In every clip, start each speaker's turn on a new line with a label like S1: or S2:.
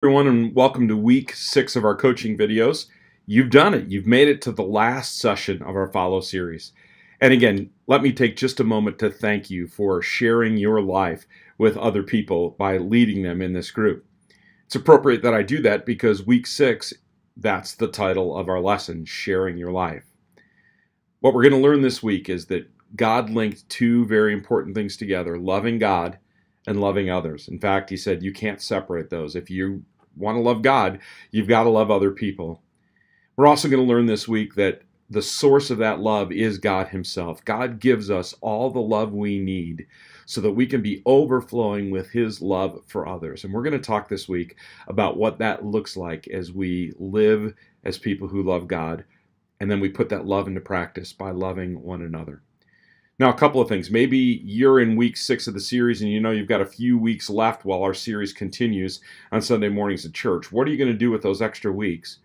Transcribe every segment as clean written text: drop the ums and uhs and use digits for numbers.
S1: Everyone, and welcome to week 6 of our coaching videos. You've done it. You've made it to the last session of our Follow series. And again, let me take just a moment to thank you for sharing your life with other people by leading them in this group. It's appropriate that I do that because week 6, that's the title of our lesson, Sharing Your Life. What we're going to learn this week is that God linked two very important things together, loving God and loving others. In fact, he said you can't separate those. If you want to love God, you've got to love other people. We're also going to learn this week that the source of that love is God himself. God gives us all the love we need so that we can be overflowing with his love for others. And we're going to talk this week about what that looks like as we live as people who love God, and then we put that love into practice by loving one another. Now, a couple of things. Maybe you're in week 6 of the series and you know you've got a few weeks left while our series continues on Sunday mornings at church. What are you going to do with those extra weeks?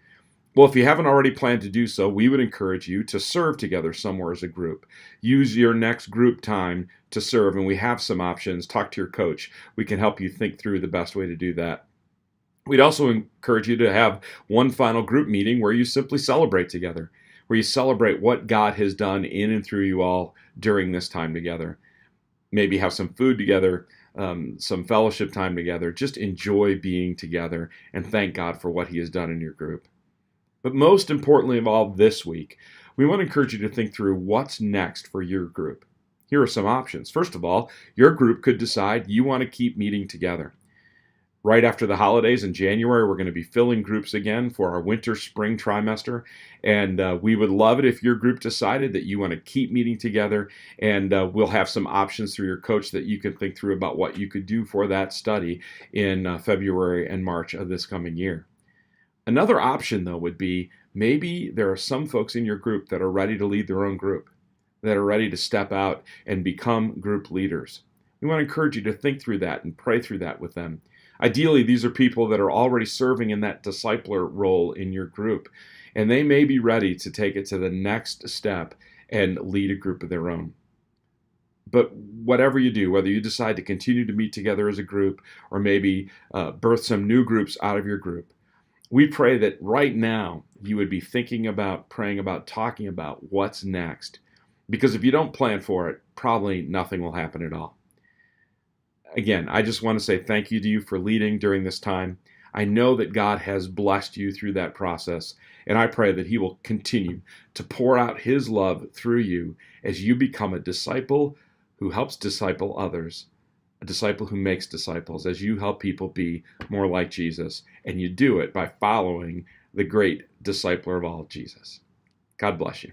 S1: Well, if you haven't already planned to do so, we would encourage you to serve together somewhere as a group. Use your next group time to serve, and we have some options. Talk to your coach. We can help you think through the best way to do that. We'd also encourage you to have one final group meeting where you simply celebrate together, where you celebrate what God has done in and through you all during this time together. Maybe have some food together, some fellowship time together. Just enjoy being together and thank God for what he has done in your group. But most importantly of all, this week, we want to encourage you to think through what's next for your group. Here are some options. First of all, your group could decide you want to keep meeting together. Right after the holidays in January, we're going to be filling groups again for our winter-spring trimester, and we would love it if your group decided that you want to keep meeting together, and we'll have some options through your coach that you can think through about what you could do for that study in February and March of this coming year. Another option, though, would be maybe there are some folks in your group that are ready to lead their own group, that are ready to step out and become group leaders. We want to encourage you to think through that and pray through that with them. Ideally, these are people that are already serving in that discipler role in your group, and they may be ready to take it to the next step and lead a group of their own. But whatever you do, whether you decide to continue to meet together as a group or maybe birth some new groups out of your group, we pray that right now you would be thinking about, praying about, talking about what's next. Because if you don't plan for it, probably nothing will happen at all. Again, I just want to say thank you to you for leading during this time. I know that God has blessed you through that process, and I pray that he will continue to pour out his love through you as you become a disciple who helps disciple others, a disciple who makes disciples, as you help people be more like Jesus, and you do it by following the great discipler of all, Jesus. God bless you.